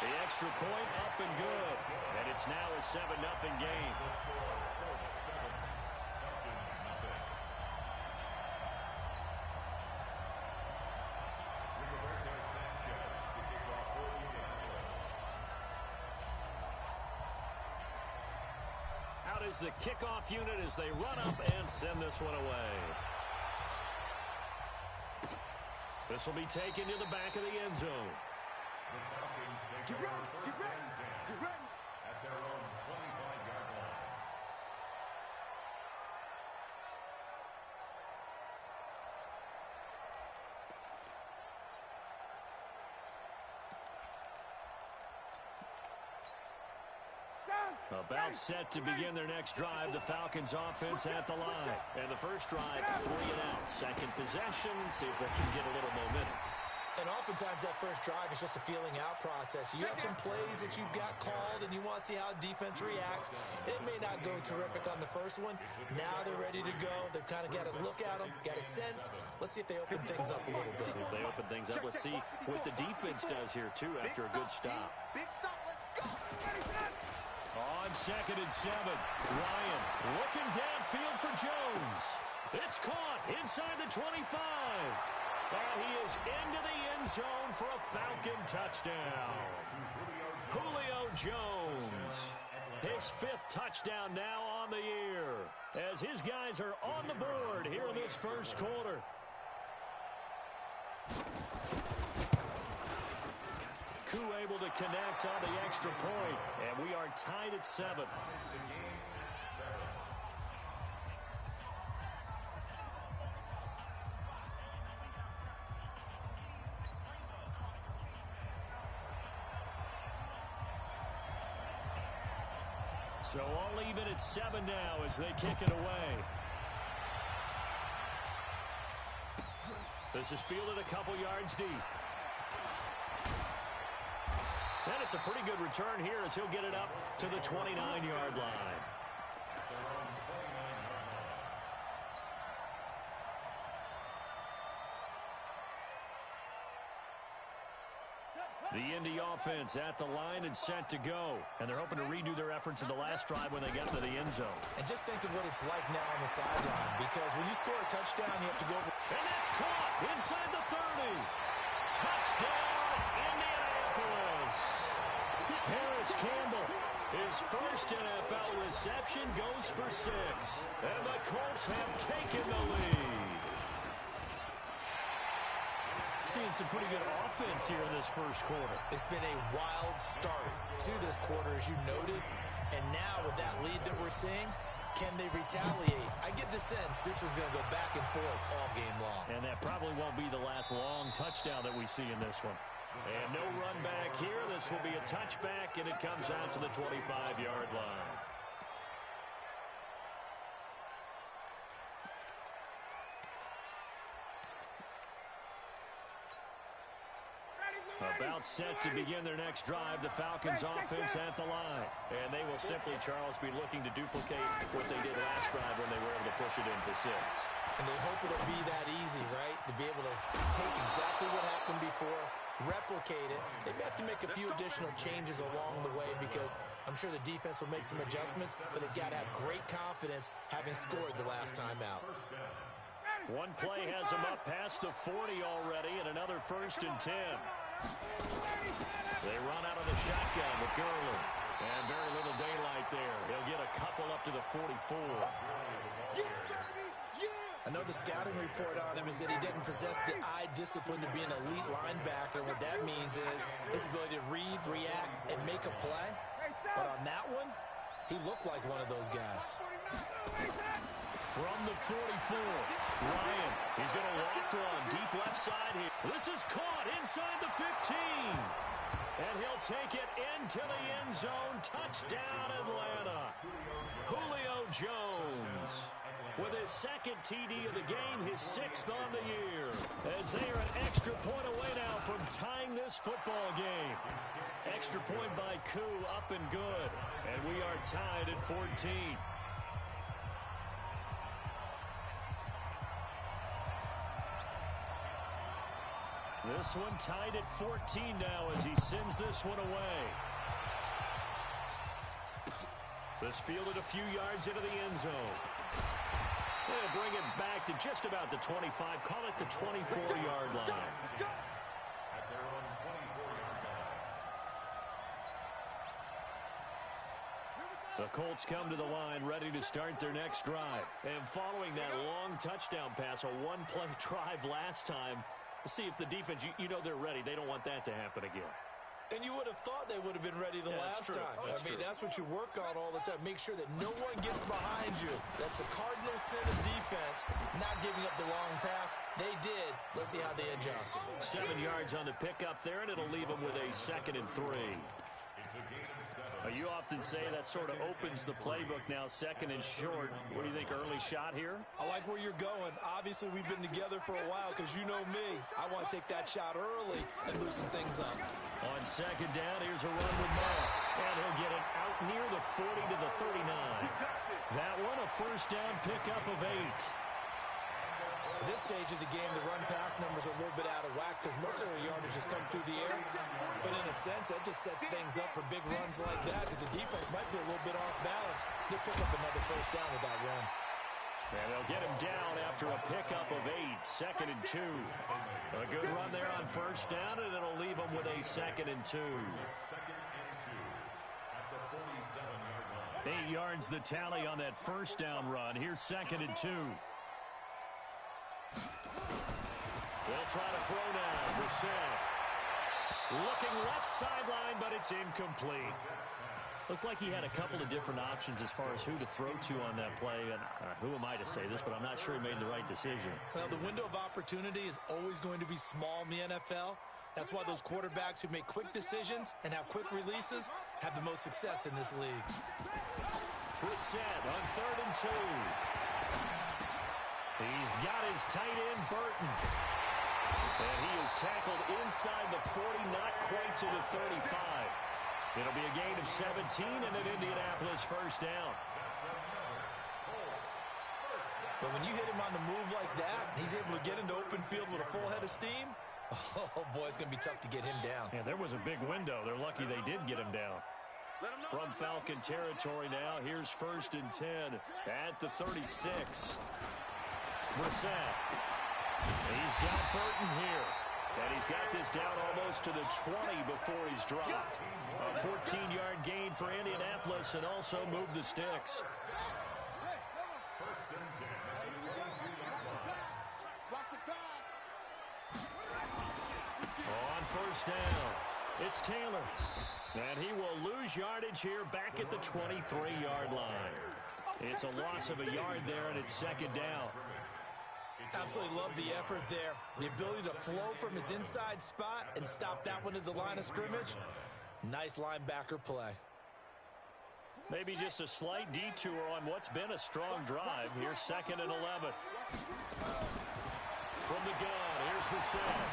The extra point up and good. And it's now a 7-0 game. Out is the kickoff unit as they run up and send this one away. This will be taken to the back of the end zone. The Falcons take over first and 10 at their own 25-yard line. About set to begin their next drive, the Falcons offense at the line. And the first drive, 3 and out. Second possession, see if they can get a little momentum. And oftentimes that first drive is just a feeling out process. You have some plays that you've got called and you want to see how defense reacts. It may not go terrific on the first one. Now they're ready to go. They've kind of got to look at them, got a sense. Let's see if they open things up a little bit. See if they open things up. Let's see what the defense does here, too, after a good stop. Big stop, let's go. On 2nd and 7, Ryan looking downfield for Jones. It's caught inside the 25. And he is into the end zone for a Falcon touchdown. Julio Jones, his 5th touchdown now on the year, as his guys are on the board here in this first quarter. Koo able to connect on the extra point, and we are tied at 7. So all even at 7 now as they kick it away. This is fielded a couple yards deep. And it's a pretty good return here as he'll get it up to the 29-yard line. The Indy offense at the line and set to go. And they're hoping to redo their efforts in the last drive when they got to the end zone. And just think of what it's like now on the sideline, because when you score a touchdown, you have to go over. And that's caught inside the 30. Touchdown, Indianapolis. Harris Campbell, his first NFL reception, goes for 6. And the Colts have taken the lead. Seeing some pretty good offense here in this first quarter. It's been a wild start to this quarter, as you noted. And now with that lead that we're seeing, can they retaliate? I get the sense this one's going to go back and forth all game long. And that probably won't be the last long touchdown that we see in this one. And no run back here. This will be a touchback, and it comes out to the 25-yard line. About set to begin their next drive, the Falcons offense at the line. And they will simply, Charles, be looking to duplicate what they did last drive when they were able to push it in for 6. And they hope it'll be that easy, right? To be able to take exactly what happened before, replicate it. They have to make a few additional changes along the way because I'm sure the defense will make some adjustments, but they've got to have great confidence having scored the last time out. One play has him up past the 40 already, and another 1st and 10. They run out of the shotgun with Gurley. And very little daylight there. He'll get a couple up to the 44. I know the scouting report on him is that he doesn't possess the eye discipline to be an elite linebacker. What that means is his ability to read, react, and make a play. But on that one, he looked like one of those guys. From the 44, Ryan, he's going to walk one deep left side here. This is caught inside the 15. And he'll take it into the end zone. Touchdown, Atlanta. Julio Jones with his 2nd TD of the game, his 6th on the year. As they are an extra point away now from tying this football game. Extra point by Koo, up and good. And we are tied at 14. This one tied at 14 now as he sends this one away. This fielded a few yards into the end zone. They'll bring it back to just about the 25. Call it the 24-yard line. At their own 24-yard line. The Colts come to the line ready to start their next drive. And following that long touchdown pass, a one-play drive last time, see if the defense, you know they're ready. They don't want that to happen again. And you would have thought they would have been ready the last time. That's what you work on all the time. Make sure that no one gets behind you. That's the cardinal sin of defense, not giving up the long pass. They did. Let's see how they adjust. 7 yards on the pickup there, and it'll leave them with a 2nd and 3. It's a gain of 7. You often say that sort of opens the playbook now, 2nd and short. What do you think, early shot here? I like where you're going. Obviously, we've been together for a while because you know me. I want to take that shot early and loosen things up. On 2nd down, here's a run with Moore. And he'll get it out near the 40 to the 39. That one, a 1st down pickup of 8. At this stage of the game, the run-pass numbers are a little bit out of whack because most of their yardage has come through the air. But in a sense, that just sets things up for big runs like that because the defense might be a little bit off balance. They'll pick up another 1st down with that run. And they'll get him down after a pickup of 8, 2nd and 2. A good run there on 1st down, and it'll leave them with a 2nd and 2. 2nd and 2 at the 47-yard line. 8 yards the tally on that 1st down run. Here's 2nd and 2. They'll try to throw now. Brissett looking left sideline, but it's incomplete. Looked like he had a couple of different options as far as who to throw to on that play. And who am I to say this, but I'm not sure he made the right decision. Well, the window of opportunity is always going to be small in the NFL. That's why those quarterbacks who make quick decisions and have quick releases have the most success in this league. Brissett on 3rd and 2. He's got his tight end, Burton. And he is tackled inside the 40, not quite to the 35. It'll be a gain of 17 and an Indianapolis 1st down. But when you hit him on the move like that, he's able to get into open field with a full head of steam. Oh, boy, it's going to be tough to get him down. Yeah, there was a big window. They're lucky they did get him down. From Falcon territory now, here's 1st and 10 at the 36. Brissett. He's got Burton here. And he's got this down almost to the 20 before he's dropped. A 14-yard gain for Indianapolis and also move the sticks. 1st and 10 at the 22-yard line. On 1st down, it's Taylor. And he will lose yardage here back at the 23-yard line. It's a loss of a yard there, and it's 2nd down. Absolutely love the effort there. The ability to flow from his inside spot and stop that one at the line of scrimmage. Nice linebacker play. Maybe just a slight detour on what's been a strong drive. Here's 2nd and 11. From the gun, here's Brissett.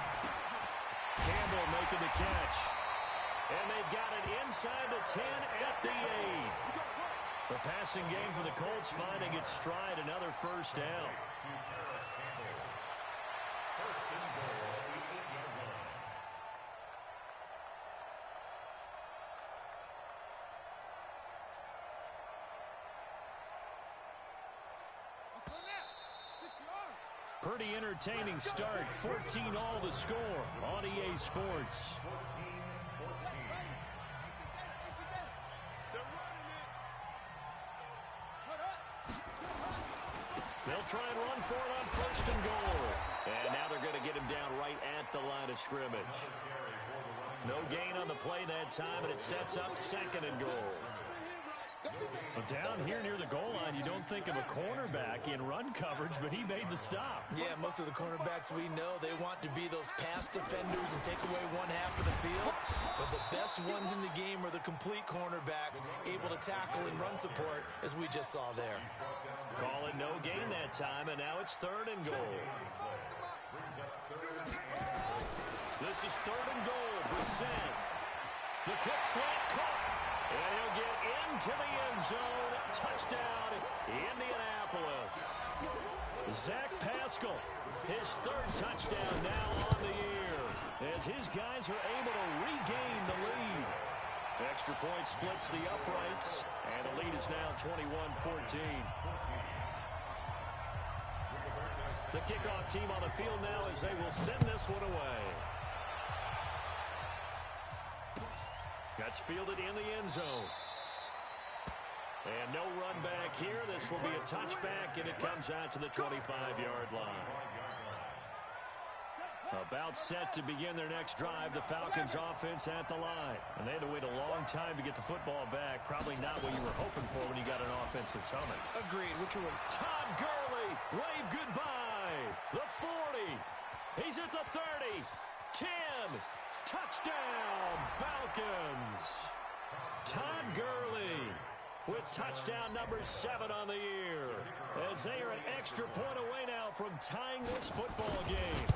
Campbell making the catch. And they've got it inside the 10 at the 8. The passing game for the Colts finding its stride, another 1st down. Pretty entertaining start. 14 all the score on EA Sports. They'll try and run for it on 1st and goal. And now they're going to get him down right at the line of scrimmage. No gain on the play that time, and it sets up 2nd and goal. Well, down here near the goal line, you don't think of a cornerback in run coverage, but he made the stop. Yeah, most of the cornerbacks we know, they want to be those pass defenders and take away one half of the field. But the best ones in the game are the complete cornerbacks, able to tackle and run support, as we just saw there. Call it no gain that time, and now it's 3rd and goal. This is 3rd and goal. Brissett. The quick slant caught. And he'll get into the end zone. Touchdown, Indianapolis. Zach Pascal, his third touchdown now on the year, as his guys are able to regain the lead. Extra point splits the uprights, and the lead is now 21-14. The kickoff team on the field now as they will send this one away. That's fielded in the end zone. And no run back here. This will be a touchback, and it comes out to the 25-yard line. About set to begin their next drive, the Falcons offense at the line. And they had to wait a long time to get the football back. Probably not what you were hoping for when you got an offense that's humming. Agreed. Which one? Todd Gurley, wave goodbye. The 40. He's at the 30. 10. Touchdown, Falcons. Todd Gurley with touchdown number 7 on the year, as they are an extra point away now from tying this football game.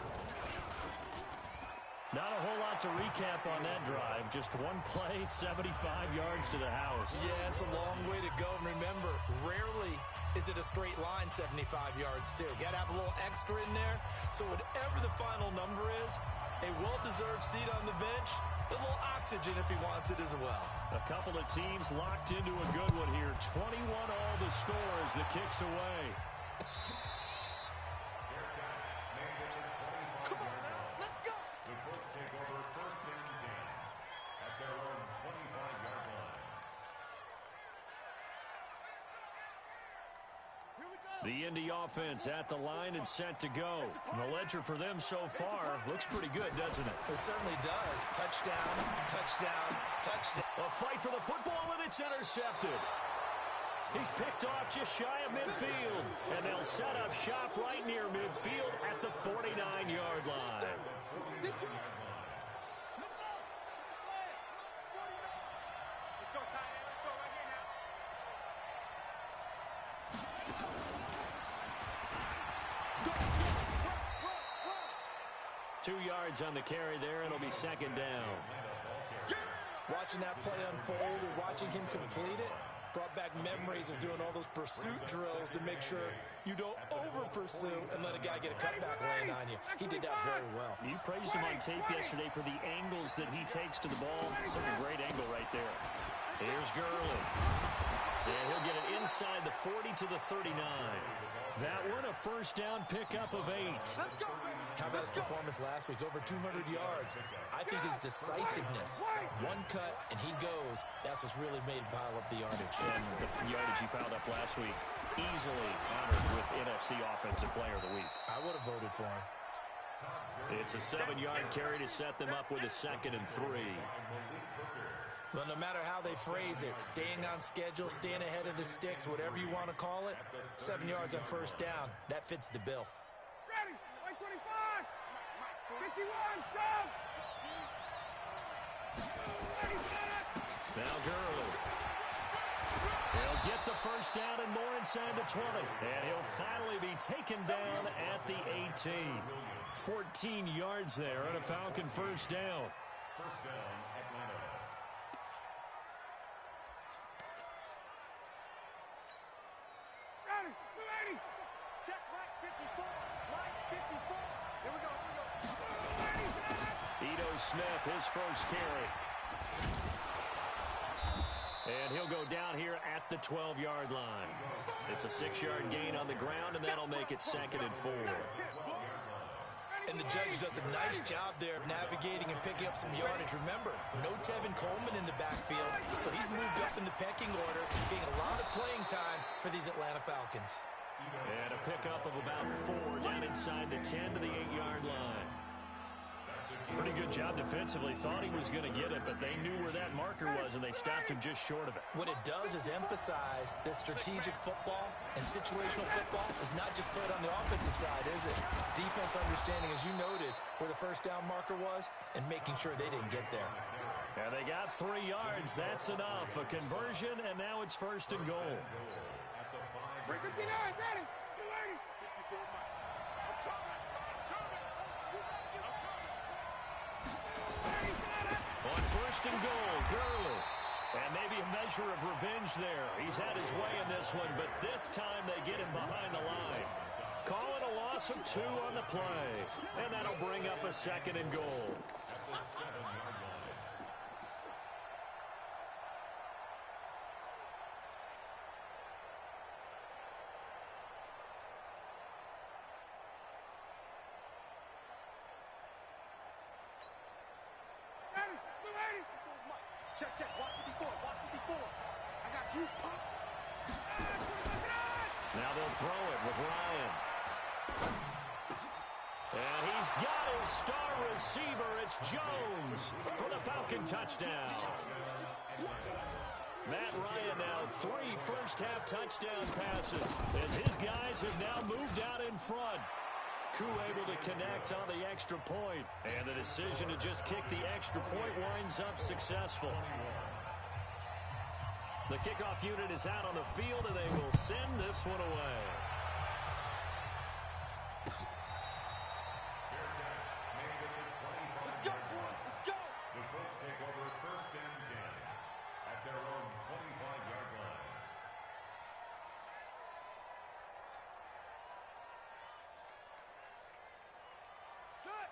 Not a whole lot to recap on that drive. Just one play, 75 yards to the house. Yeah, it's a long way to go. And remember, rarely is it a straight line 75 yards, too. Got to have a little extra in there. So whatever the final number is, a well-deserved seat on the bench, a little oxygen if he wants it as well. A couple of teams locked into a good one here. 21 all the scores. The kicks away. Come on now, let's go. The Colts take over first and 10 at their own 25-yard line. Here we go. The Indy offense at the line and set to go. And the ledger for them so far looks pretty good, doesn't it? It certainly does. Touchdown, touchdown, touchdown. A fight for the football, and it's intercepted. He's picked off just shy of midfield, and they'll set up shop right near midfield at the 49-yard line. Let's go. Two yards on the carry there. It'll be second down. Watching that play unfold or watching him complete it brought back memories of doing all those pursuit drills to make sure you don't over-pursue and let a guy get a cutback land on you. He did that very well. You praised him on tape yesterday for the angles that he takes to the ball. It's like a great angle right there. Here's Gurley. And he'll get it inside the 40 to the 39. That one, a first down pickup of 8. How about his performance last week? Over 200 yards. I think his decisiveness, one cut and he goes, that's what's really made him pile up the yardage. And the yardage he piled up last week, easily honored with NFC Offensive Player of the Week. I would have voted for him. It's a 7-yard carry to set them up with a 2nd and 3. Well, no matter how they phrase it, staying on schedule, staying ahead of the sticks, whatever you want to call it, 7 yards on first down, that fits the bill. Ready, 25, 51, stop! Now Gurley. He'll get the first down and more inside the 20. And he'll finally be taken down at the 18. 14 yards there on a Falcon first down. First down, Atlanta. Ready, 280. Check right 54, right 54. Here we go, Ito Smith, his first carry. And he'll go down here at the 12-yard line. It's a 6-yard gain on the ground, and that'll make it 2nd and 4. And the judge does a nice job there of navigating and picking up some yardage. Remember, no Tevin Coleman in the backfield, so he's moved up in the pecking order, getting a lot of playing time for these Atlanta Falcons. And a pickup of about 4 down inside the 10 to the 8-yard line. Pretty good job defensively. Thought he was going to get it, but they knew where that marker was, and they stopped him just short of it. What it does is emphasize that strategic football and situational football is not just played on the offensive side, is it? Defense understanding, as you noted, where the first down marker was and making sure they didn't get there. And they got 3 yards. That's enough. A conversion, and now it's 1st and goal. 59, ready, 280. 54, On 1st and goal, Gurley. And maybe a measure of revenge there. He's had his way in this one, but this time they get him behind the line. Call it a loss of 2 on the play, and that'll bring up a 2nd and goal. At the 7-yard line. Check, check, watch 54, watch 54. I got you. Now they'll throw it with Ryan. And he's got his star receiver. It's Jones for the Falcon touchdown. Matt Ryan now 3 first-half touchdown passes as his guys have now moved out in front. Koo able to connect on the extra point, and the decision to just kick the extra point winds up successful. The kickoff unit is out on the field, and they will send this one away. Let's go, boys, let's go. The Colts take over 1st and 10 at their own 25-yard line.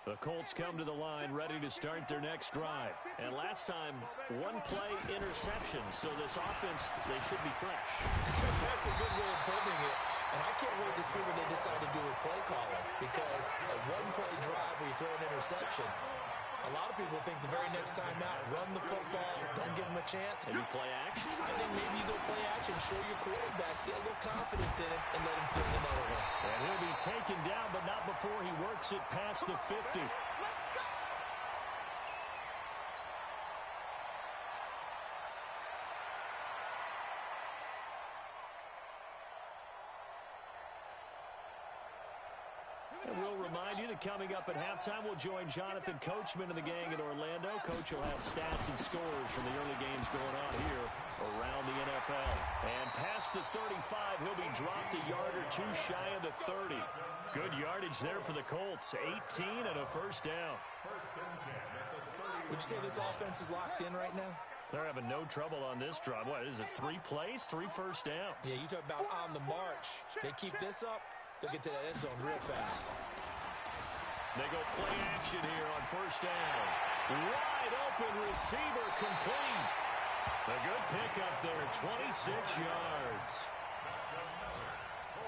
The Colts come to the line ready to start their next drive. And last time, 1-play interception. So this offense, they should be fresh. That's a good way of putting it. And I can't wait to see what they decide to do with play calling. Because a 1-play drive where you throw an interception, a lot of people think the very next time out, run the football, don't give them a chance. Maybe play action? I think maybe you go play action, show your quarterback, get a little confidence in it, and let him throw another one. And he'll be taken down, but not before he works it past the 50. And we'll remind you that coming up at halftime, we'll join Jonathan Coachman and the gang in Orlando. Coach will have stats and scores from the early games going on here around the NFL. And past the 35, he'll be dropped a yard or 2 shy of the 30. Good yardage there for the Colts. 18 and a first down. 1st and 10 at the 30. Would you say this offense is locked in right now? They're having no trouble on this drive. What is it, 3 plays, 3 first downs? Yeah, you talk about on the march. They keep this up, they'll get to that end zone real fast. They go play action here on first down. Wide open receiver complete. A good pickup there, 26 yards.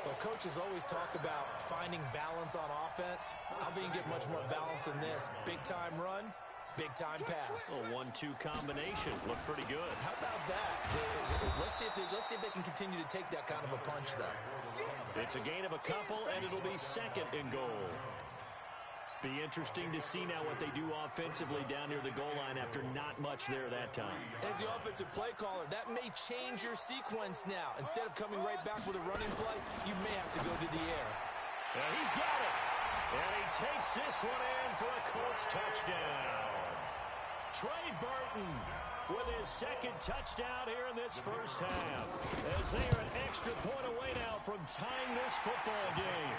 Well, coaches always talk about finding balance on offense. I think you get much more balance than this. Big-time run, big-time pass. A 1-2 combination. Looked pretty good. How about that? Let's see if they can continue to take that kind of a punch, though. It's a gain of a couple, and it'll be 2nd and goal. Be interesting to see now what they do offensively down near the goal line after not much there that time. As the offensive play caller, that may change your sequence now. Instead of coming right back with a running play, you may have to go to the air. And he's got it. And he takes this one in for a Colts touchdown. Trey Burton with his 2nd touchdown here in this first half. As they are an extra point away now from tying this football game.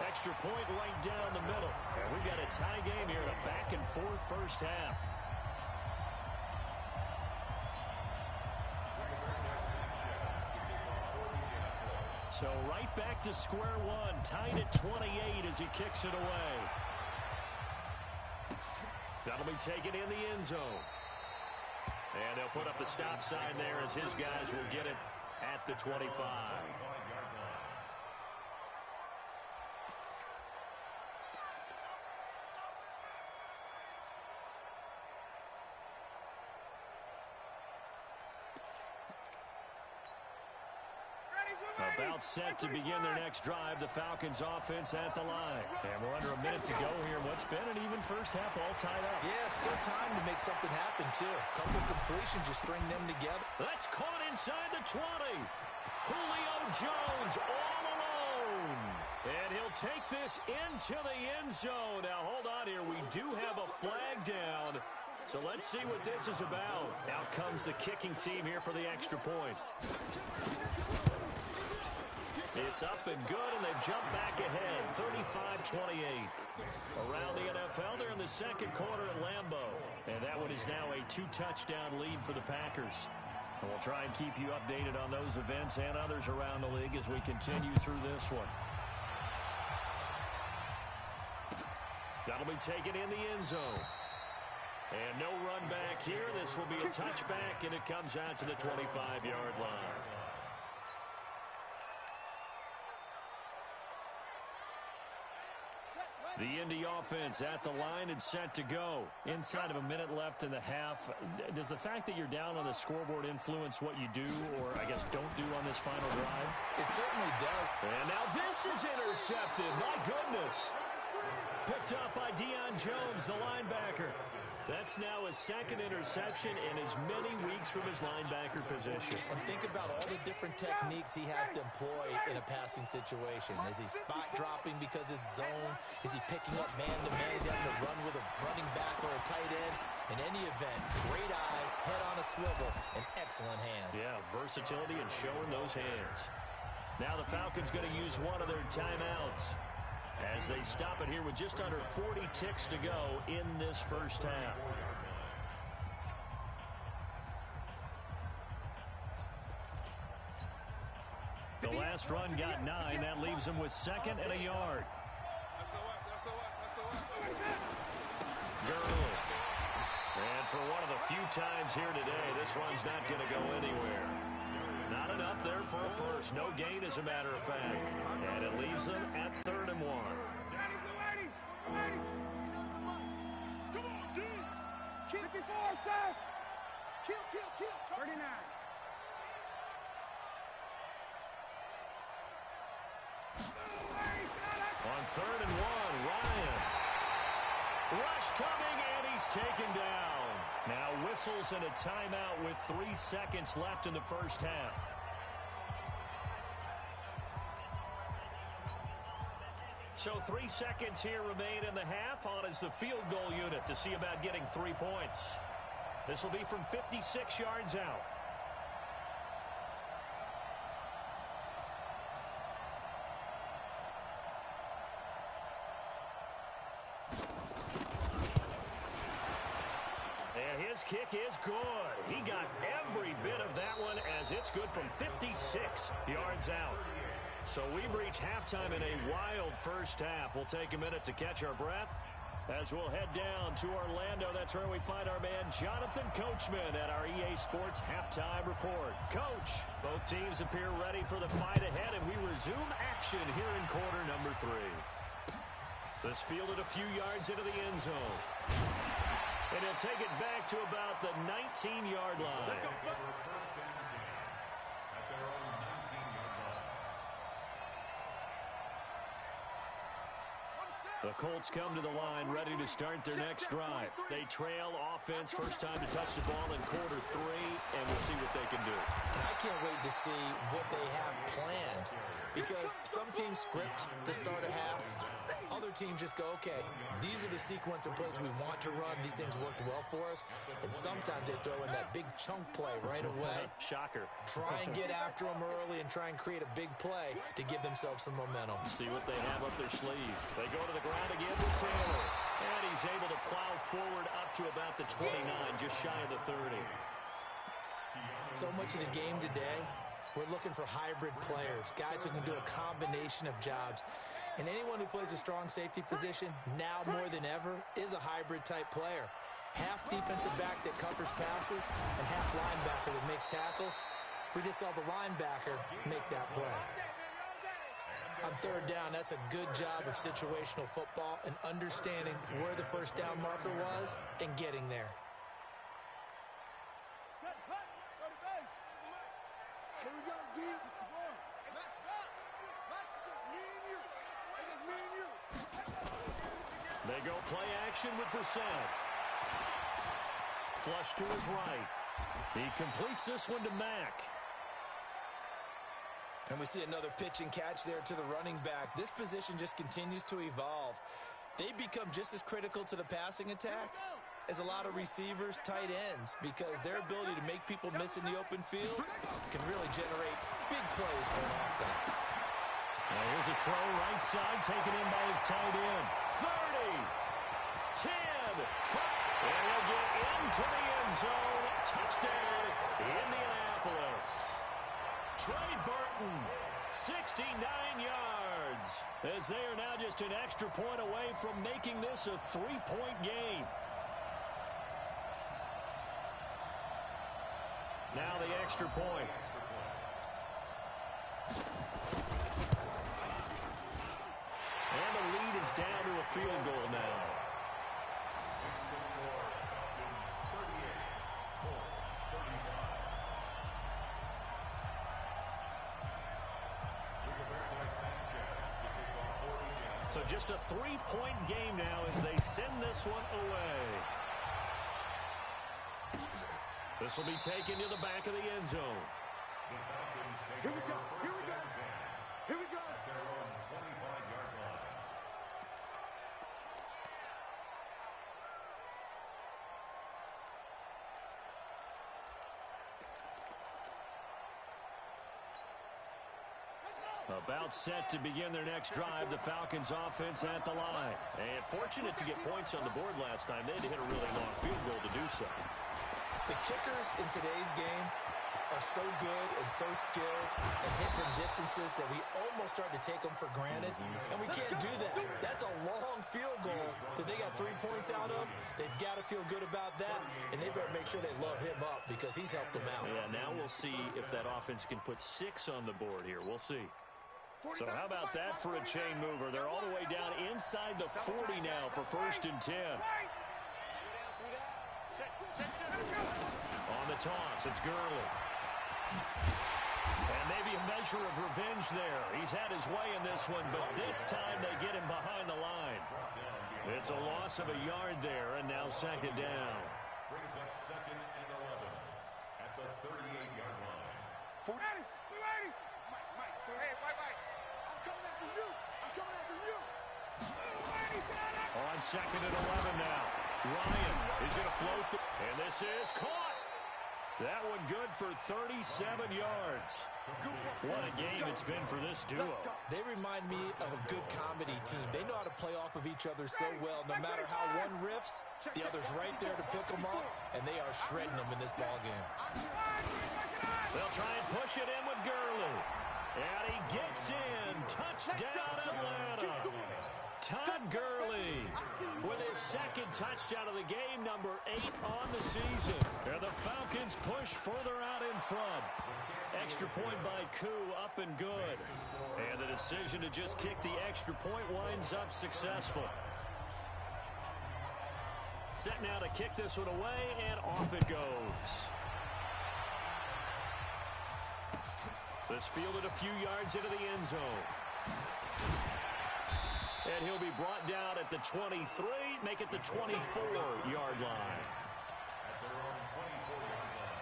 Extra point right down the middle. And we've got a tie game here in a back-and-forth first half. So right back to square one, tied at 28 as he kicks it away. That'll be taken in the end zone. And they'll put up the stop sign there as his guys will get it at the 25. About set to begin their next drive, the Falcons offense at the line. And we're under a minute to go here. What's been an even first half all tied up. Yeah, still time to make something happen, too. A couple completions, just string them together. That's caught inside the 20. Julio Jones all alone. And he'll take this into the end zone. Now, hold on here. We do have a flag down. So let's see what this is about. Out comes the kicking team here for the extra point. It's up and good, and they've jumped back ahead, 35-28. Around the NFL, they're in the second quarter at Lambeau. And that one is now a 2-touchdown lead for the Packers. And we'll try and keep you updated on those events and others around the league as we continue through this one. That'll be taken in the end zone. And no run back here. This will be a touchback, and it comes out to the 25-yard line. The Indy offense at the line and set to go. Inside of a minute left in the half. Does the fact that you're down on the scoreboard influence what you do, or I guess don't do on this final drive? It certainly does. And now this is intercepted. My goodness. Picked up by Deion Jones, the linebacker. That's now his second interception in as many weeks from his linebacker position. And think about all the different techniques he has to employ in a passing situation. Is he spot dropping because it's zone? Is he picking up man-to-man? Is he having to run with a running back or a tight end? In any event, great eyes, head on a swivel, and excellent hands. Yeah, versatility and showing those hands. Now the Falcons going to use one of their timeouts as they stop it here with just under 40 ticks to go in this first half. The last run got 9. That leaves him with second and a yard. Gurley. And for one of the few times here today, this run's not going to go anywhere. Not enough there for a first. No gain, as a matter of fact. And it leaves them at 3rd and 1. Come on, dude. 54, Seth. Kill. 39. On 3rd and 1, Ryan. Rush coming, and he's taken down. Now whistles and a timeout with 3 seconds left in the first half. So 3 seconds here remain in the half. On is the field goal unit to see about getting 3 points. This will be from 56 yards out. And his kick is good. He got every bit of that one, as it's good from 56 yards out. So we've reached halftime in a wild first half. We'll take a minute to catch our breath as we'll head down to Orlando. That's where we find our man Jonathan Coachman at our EA Sports Halftime Report. Coach, both teams appear ready for the fight ahead, and we resume action here in quarter number 3. This fielded a few yards into the end zone. And he'll take it back to about the 19-yard line. The Colts come to the line ready to start their next drive. They trail offense, first time to touch the ball in quarter 3, and we'll see what they can do. And I can't wait to see what they have planned, because some teams script to start a half. Other teams just go, okay, these are the sequence of plays we want to run. These things worked well for us. And sometimes they throw in that big chunk play right away. Shocker. Try and get after them early and try and create a big play to give themselves some momentum. See what they have up their sleeve. They go to the ground again with Taylor. And he's able to plow forward up to about the 29, just shy of the 30. So much of the game today, we're looking for hybrid players, guys who can do a combination of jobs. And anyone who plays a strong safety position, now more than ever, is a hybrid-type player. Half defensive back that covers passes and half linebacker that makes tackles. We just saw the linebacker make that play. On 3rd down, that's a good job of situational football and understanding where the first down marker was and getting there. Here we go, Jesus. They go play action with Brissett. Flush to his right. He completes this one to Mack. And we see another pitch and catch there to the running back. This position just continues to evolve. They become just as critical to the passing attack as a lot of receivers, tight ends, because their ability to make people miss in the open field can really generate big plays for an offense. Now here's a throw right side taken in by his tight end. 30, 10, 5, and he'll get into the end zone. Touchdown, Indianapolis. Trey Burton, 69 yards, as they are now just an extra point away from making this a 3-point game. Now the extra point. And the lead is down to a field goal now. So just a 3-point game now as they send this one away. This will be taken to the back of the end zone. Here we go. Here we go. Here we go. At their own 25-yard line. About set to begin their next drive, the Falcons offense at the line. And fortunate to get points on the board last time. They had to hit a really long field goal to do so. The kickers in today's game are so good and so skilled and hit from distances that we almost start to take them for granted. And we can't do that. That's a long field goal that they got 3 points out of. They've got to feel good about that, and they better make sure they love him up because he's helped them out. Yeah, now we'll see if that offense can put 6 on the board here. We'll see. So how about that for a chain mover? They're all the way down inside the 40 now for 1st and 10. On the toss, it's Gurley. And maybe a measure of revenge there. He's had his way in this one, but this time they get him behind the line. It's a loss of a yard there, and now 2nd down. Brings up 2nd and 11 at the 38-yard line. 40. We're ready. Mike. Hey, Mike. I'm coming after you. I'm coming after you. On 2nd and 11 now. Ryan is going to float. And this is caught. That one good for 37 yards. What a game it's been for this duo. They remind me of a good comedy team. They know how to play off of each other so well. No matter how one riffs, the other's right there to pick them up, and they are shredding them in this ballgame. They'll try and push it in with Gurley. And he gets in. Touchdown, Atlanta. Todd Gurley with his 2nd touchdown of the game, number 8 on the season. And the Falcons push further out in front. Extra point by Koo, up and good. And the decision to just kick the extra point winds up successful. Set now to kick this one away, and off it goes. This fielded a few yards into the end zone. And he'll be brought down at the 23, make it the 24-yard line. At their own 24-yard line.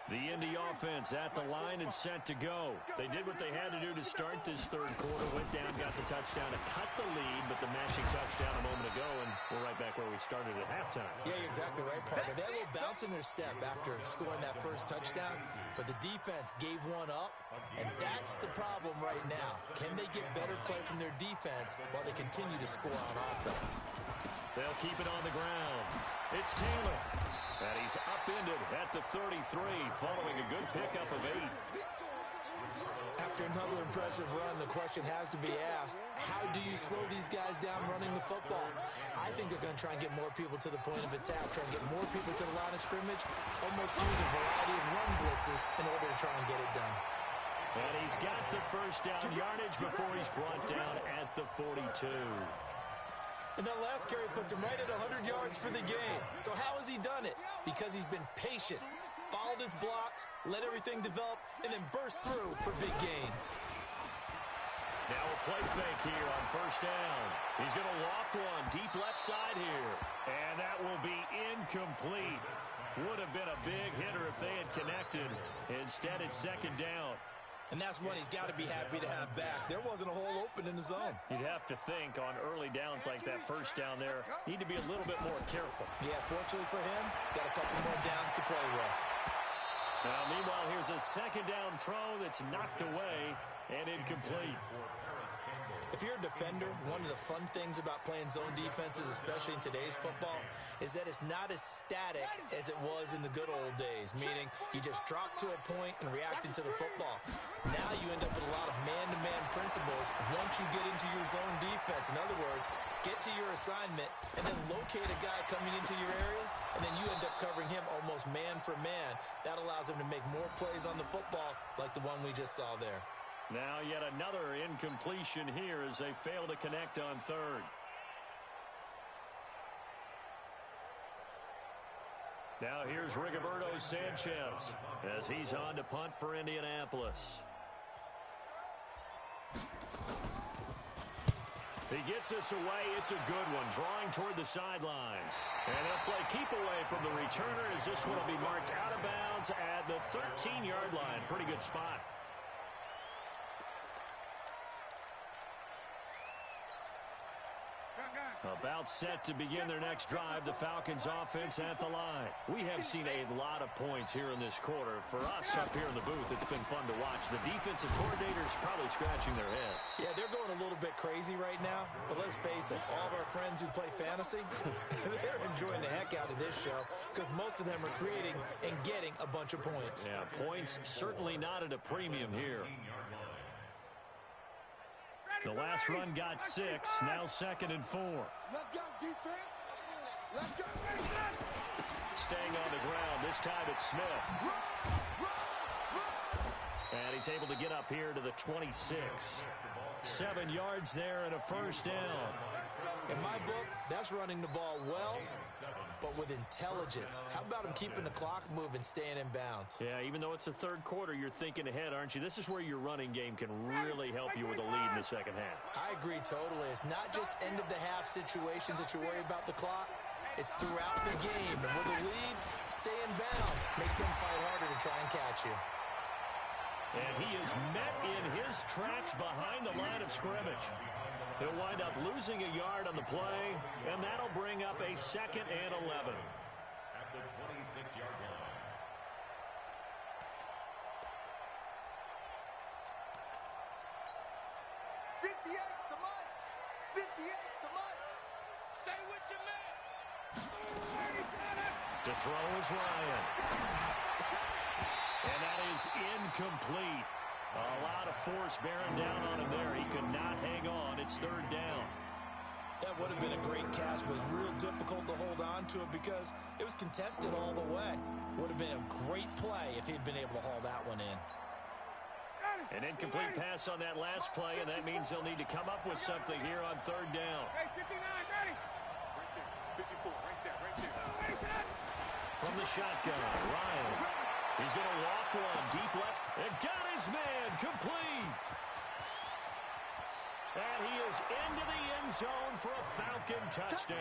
The Indy offense at the line and set to go. They did what they had to do to start this 3rd quarter. Went down, got the touchdown to cut the lead, but the matching touchdown a moment ago, and we're right back where we started at halftime. Yeah, you're exactly right, partner. They had a little bounce in their step after scoring that first touchdown, but the defense gave one up, and that's the problem right now. Can they get better play from their defense while they continue to score on offense? They'll keep it on the ground. It's Taylor. And he's upended at the 33 following a good pickup of 8. After another impressive run, the question has to be asked, how do you slow these guys down running the football? I think they're going to try and get more people to the point of attack, try and get more people to the line of scrimmage, almost use a variety of run blitzes in order to try and get it done. And he's got the 1st down yardage before he's brought down at the 42. And that last carry puts him right at 100 yards for the game. So how has he done it? Because he's been patient, followed his blocks, let everything develop, and then burst through for big gains. Now a play fake here on 1st down. He's going to loft one deep left side here. And that will be incomplete. Would have been a big hitter if they had connected. Instead, it's 2nd down. And that's one he's got to be happy to have back. There wasn't a hole open in the zone. You'd have to think on early downs like that 1st down there, need to be a little bit more careful. Yeah, fortunately for him, got a couple more downs to play with. Now, meanwhile, here's a 2nd down throw that's knocked away and incomplete. If you're a defender, one of the fun things about playing zone defenses, especially in today's football, is that it's not as static as it was in the good old days, meaning you just drop to a point and react into the football. Now you end up with a lot of man-to-man principles once you get into your zone defense. In other words, get to your assignment and then locate a guy coming into your area, and then you end up covering him almost man for man. That allows him to make more plays on the football like the one we just saw there. Now yet another incompletion here as they fail to connect on third. Now here's Rigoberto Sanchez as he's on to punt for Indianapolis. He gets this away. It's a good one, drawing toward the sidelines. And they'll play keep away from the returner as this one will be marked out of bounds at the 13-yard line. Pretty good spot. About set to begin their next drive, the Falcons offense at the line. We have seen a lot of points here in this quarter. For us up here in the booth, it's been fun to watch. The defensive coordinators probably scratching their heads. Yeah, they're going a little bit crazy right now, but let's face it, all of our friends who play fantasy, they're enjoying the heck out of this show because most of them are creating and getting a bunch of points. Yeah, points certainly not at a premium here. The last run got 6, now 2nd and 4. Let's go, defense. Let's go. Staying on the ground, this time it's Smith. And he's able to get up here to the 26. 7 yards there and a first down. In my book, that's running the ball well, but with intelligence. How about him keeping the clock moving, staying in bounds? Yeah, even though it's the third quarter, you're thinking ahead, aren't you? This is where your running game can really help you with a lead in the second half. I agree totally. It's not just end-of-the-half situations that you worry about the clock. It's throughout the game. And with a lead, stay in bounds. Make them fight harder to try and catch you. And he is met in his tracks behind the line of scrimmage. He'll wind up losing a yard on the play, and that'll bring up a 2nd and 11. At the 26-yard line. Stay with your man. To throw is Ryan. And that is incomplete. A lot of force bearing down on him there. He could not hang on. It's 3rd down. That would have been a great catch, but it's real difficult to hold on to it because it was contested all the way. Would have been a great play if he'd been able to haul that one in. An incomplete pass on that last play, and that means they'll need to come up with something here on 3rd down. Hey, 59, ready. Right there, 54, right there. From the shotgun, Ryan. He's going to loft one deep left. And got his man complete. And he is into the end zone for a Falcon touchdown.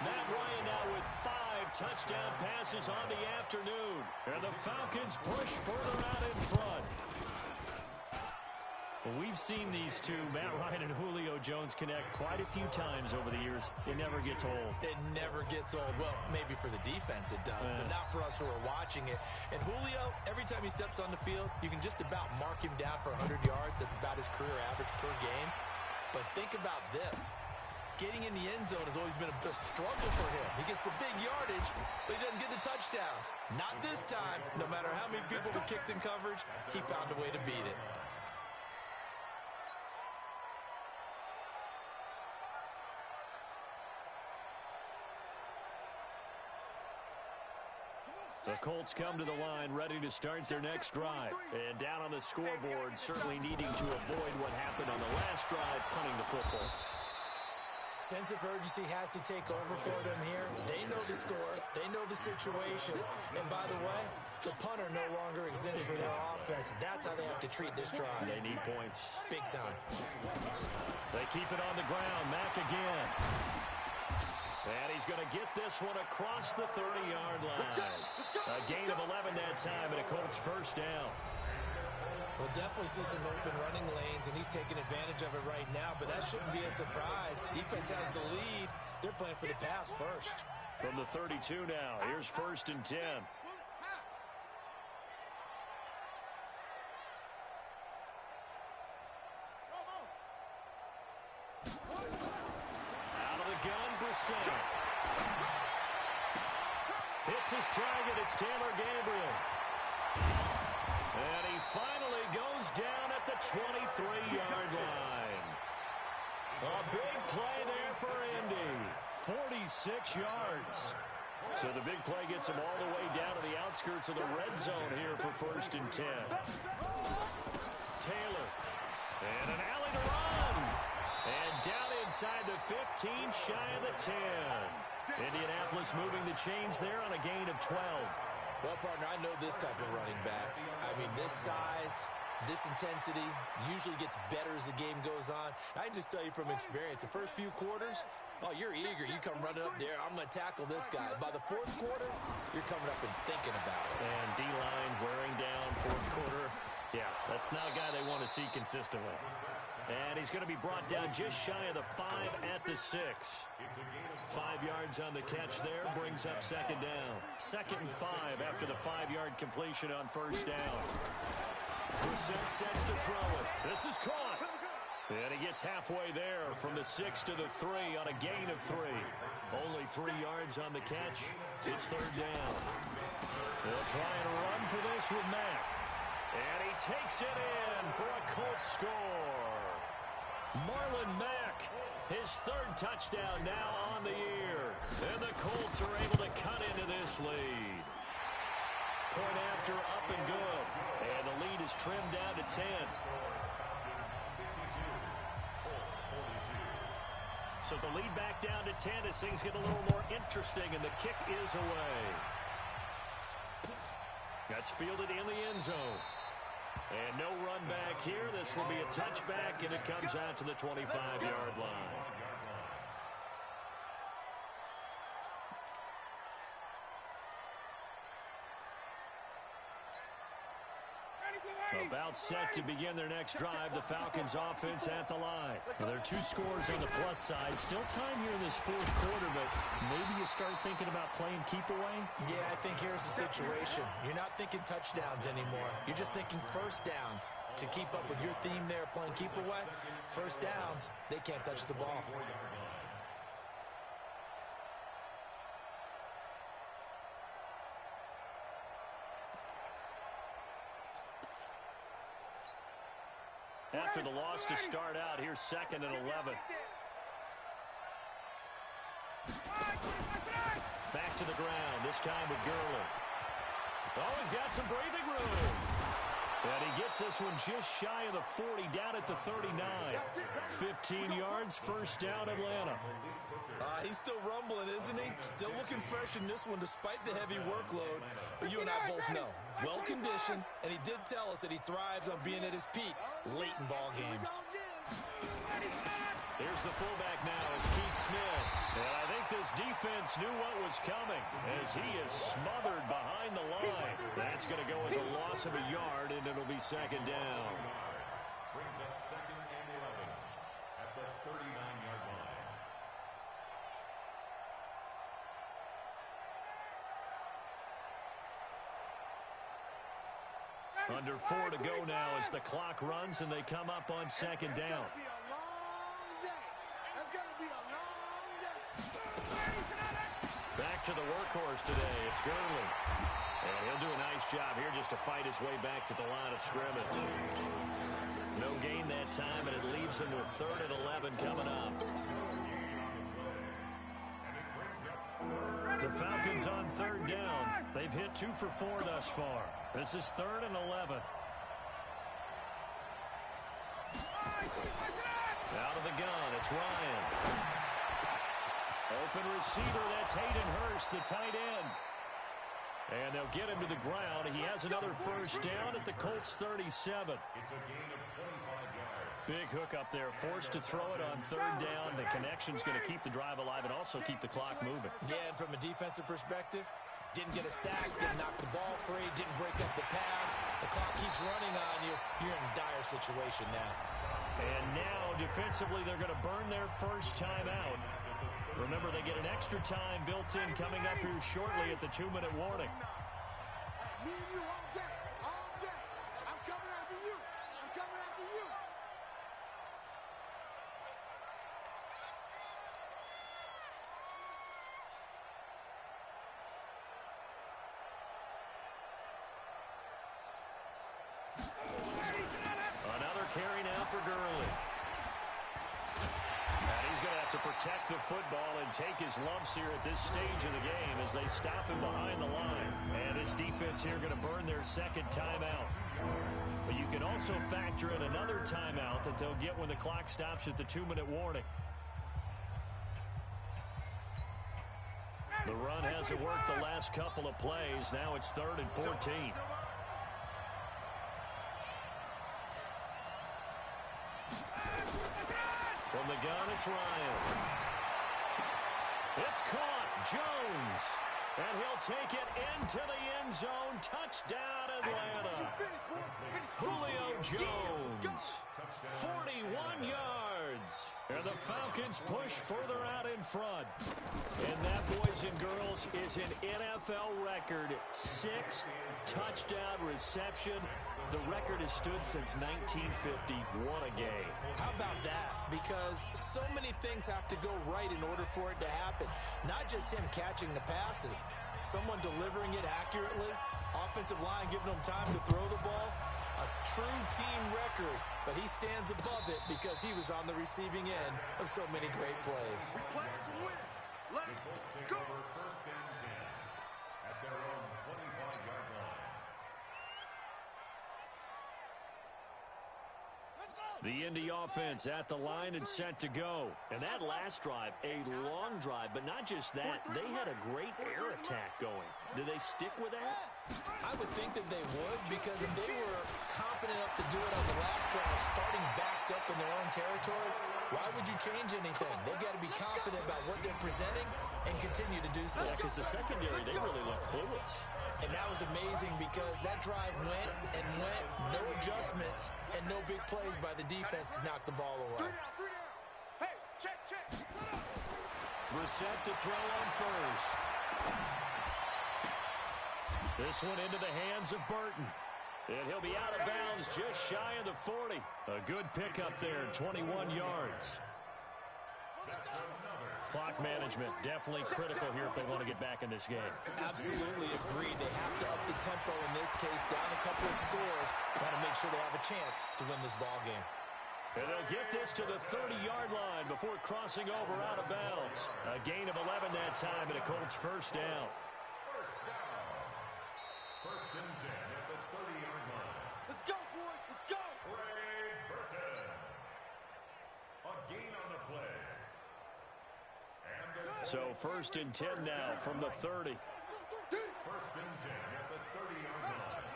Matt Ryan now with 5 touchdown passes on the afternoon. And the Falcons push further out in front. Well, we've seen these two, Matt Ryan and Julio Jones, connect quite a few times over the years. It never gets old. It never gets old. Well, maybe for the defense it does, but not for us who are watching it. And Julio, every time he steps on the field, you can just about mark him down for 100 yards. That's about his career average per game. But think about this. Getting in the end zone has always been a struggle for him. He gets the big yardage, but he doesn't get the touchdowns. Not this time. No matter how many people were kicked in coverage, he found a way to beat it. The Colts come to the line ready to start their next drive. And down on the scoreboard, certainly needing to avoid what happened on the last drive, punting the football. Sense of urgency has to take over for them here. They know the score. They know the situation. And by the way, the punter no longer exists for their offense. That's how they have to treat this drive. They need points. Big time. They keep it on the ground. Mack again. And he's going to get this one across the 30-yard line. A gain of 11 that time, and a Colts first down. We'll definitely see some open running lanes, and he's taking advantage of it right now, but that shouldn't be a surprise. Defense has the lead. They're playing for the pass first. From the 32 now, here's 1st and 10. center. Hits his target. It's Taylor Gabriel. And he finally goes down at the 23-yard line. A big play there for Indy. 46 yards. So the big play gets him all the way down to the outskirts of the red zone here for 1st and 10. Taylor. And an alley to run. And down inside the 15, shy of the 10. Indianapolis moving the chains there on a gain of 12. Well, partner, I know this type of running back. I mean, this size, this intensity usually gets better as the game goes on. I can just tell you from experience, the first few quarters, oh, you're eager. You come running up there. I'm going to tackle this guy. By the 4th quarter, you're coming up and thinking about it. And D-line wearing down 4th quarter. Yeah, that's not a guy they want to see consistently. And he's going to be brought down just shy of the 5 at the 6. 5 yards on the catch there brings up 2nd down. 2nd and 5 after the 5-yard completion on 1st down. Brissett sets to throw it. This is caught. And he gets halfway there from the 6 to the 3 on a gain of 3. Only 3 yards on the catch. It's 3rd down. They'll try and run for this with Mack. And he takes it in for a Colts score. Marlon Mack, his 3rd touchdown now on the year. And the Colts are able to cut into this lead. Point after, up and good. And the lead is trimmed down to 10. So the lead back down to 10 as things get a little more interesting, and the kick is away. That's fielded in the end zone. And no run back here. This will be a touchback, and it comes out to the 25-yard line. About set to begin their next drive. The Falcons offense at the line. Well, there are 2 scores on the plus side. Still time here in this 4th quarter, but maybe you start thinking about playing keep away? Yeah, I think here's the situation. You're not thinking touchdowns anymore. You're just thinking 1st downs. To keep up with your theme there, playing keep away, 1st downs, they can't touch the ball. After the loss to start out, here's 2nd and 11. Back to the ground, this time with Gurley. Oh, he's got some breathing room. And he gets this one just shy of the 40, down at the 39. 15 yards, 1st down, Atlanta. He's still rumbling, isn't he? Still looking fresh in this one despite the heavy workload. But you and I both know, well-conditioned, and he did tell us that he thrives on being at his peak late in ball games. Here's the fullback now. It's Keith Smith. And I think this defense knew what was coming as he is smothered behind the line. That's going to go as a loss of a yard, and it'll be 2nd down. Brings up 2nd and 11 at the 39-yard line. Under 4 to go now as the clock runs and they come up on 2nd down. Back to the workhorse today. It's Gurley. And he'll do a nice job here just to fight his way back to the line of scrimmage. No gain that time, and it leaves him with 3rd and 11 coming up. The Falcons on 3rd down. They've hit 2 for 4 thus far. This is 3rd and 11. Out of the gun, it's Ryan. Open receiver, that's Hayden Hurst, the tight end. And they'll get him to the ground. He has another 1st down at the Colts 37. It's a gain of 25 yards. Big hook up there, forced to throw it on 3rd down. The connection's going to keep the drive alive and also keep the clock moving. Yeah, and from a defensive perspective, didn't get a sack, didn't knock the ball free, didn't break up the pass. The clock keeps running on you. You're in a dire situation now. And now, defensively, they're going to burn their 1st time out. Remember, they get an extra time built in coming up here shortly at the 2-minute warning. Me and you all day, all day. I'm coming after you. I'm coming after you. to protect the football and take his lumps here at this stage of the game as they stop him behind the line. And this defense here going to burn their second timeout. But you can also factor in another timeout that they'll get when the clock stops at the 2-minute warning. The run hasn't worked the last couple of plays. Now it's 3rd and 14. From the gun, it's Ryan. It's caught. Jones. And he'll take it into the end zone. Touchdown, Atlanta. Julio Jones. 41 yards. And the Falcons push further out in front. And that, boys and girls, is an NFL record. 6th touchdown reception. The record has stood since 1950. What a game. How about that? Because so many things have to go right in order for it to happen. Not just him catching the passes. Someone delivering it accurately. Offensive line giving him time to throw the ball. A true team record. But he stands above it because he was on the receiving end of so many great plays. The Colts take over 1st and 10 at their own 25-yard line. The Indy offense at the line and set to go. And that last drive, a long drive, but not just that, they had a great air attack going. Do they stick with that? I would think that they would, because if they were confident enough to do it on the last drive, starting backed up in their own territory, why would you change anything? They've got to be confident about what they're presenting and continue to do so. Yeah, because the secondary, they really look clueless. And that was amazing because that drive went and went, no adjustments, and no big plays by the defense to knock the ball away. Hey, check. Brissett to throw on first. This one into the hands of Burton. And he'll be out of bounds just shy of the 40. A good pickup there, 21 yards. Clock management definitely critical here if they want to get back in this game. Absolutely agreed. They have to up the tempo in this case, down a couple of scores. Want to make sure they have a chance to win this ball game. And they'll get this to the 30-yard line before crossing over out of bounds. A gain of 11 that time, and a Colts first down. First and 10 at the 30-yard line. Let's go, boys. Let's go. Trey Burton. A gain on the play. And So 1st and 10 now from the 30. 1st and 10 at the 30-yard line.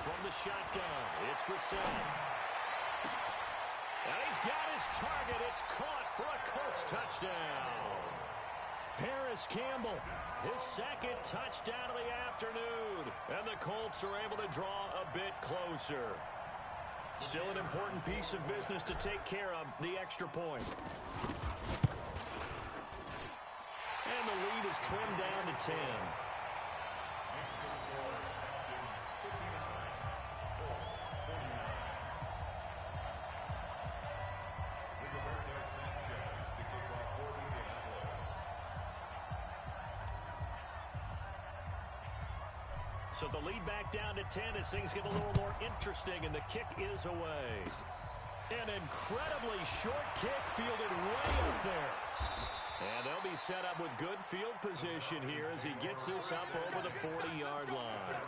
From the shotgun, it's Brissett. And he's got his target. It's caught for a Colts touchdown. Paris Campbell, his 2nd touchdown of the afternoon. And the Colts are able to draw a bit closer. Still an important piece of business to take care of, the extra point. And the lead is trimmed down to 10. So the lead back down to 10 as things get a little more interesting, and the kick is away. An incredibly short kick fielded way up there. And they'll be set up with good field position here as he gets this up over the 40-yard line.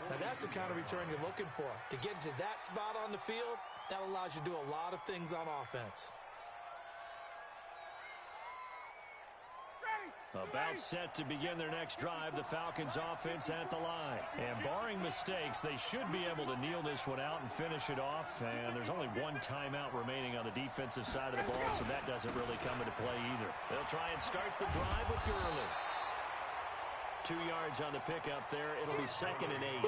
Now that's the kind of return you're looking for. To get to that spot on the field, that allows you to do a lot of things on offense. About set to begin their next drive, the Falcons offense at the line. And barring mistakes, they should be able to kneel this one out and finish it off. And there's only one timeout remaining on the defensive side of the ball, so that doesn't really come into play either. They'll try and start the drive with Gurley. 2 yards on the pickup there. It'll be 2nd and 8.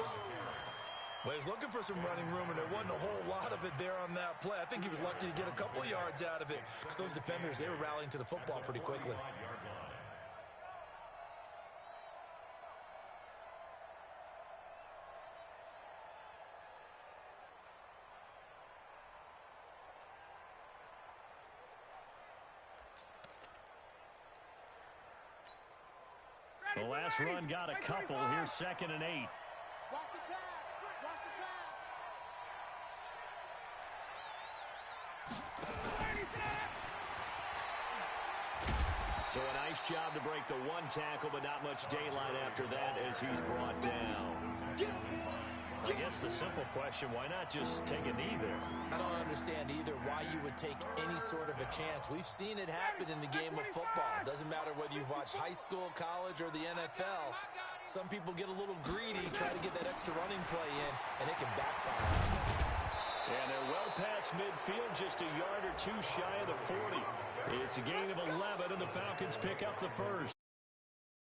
Well, he's looking for some running room, and there wasn't a whole lot of it there on that play. I think he was lucky to get a couple of yards out of it because those defenders, they were rallying to the football pretty quickly. The last run got a couple. Here's 2nd and 8. Watch the pass. Watch the pass. So a nice job to break the one tackle, but not much daylight after that as he's brought down. I guess the simple question, why not just take a knee there? I don't understand either why you would take any sort of a chance. We've seen it happen in the game of football. Doesn't matter whether you've watched high school, college, or the NFL. Some people get a little greedy, try to get that extra running play in, and it can backfire. And they're well past midfield, just a yard or two shy of the 40. It's a gain of 11, and the Falcons pick up the first.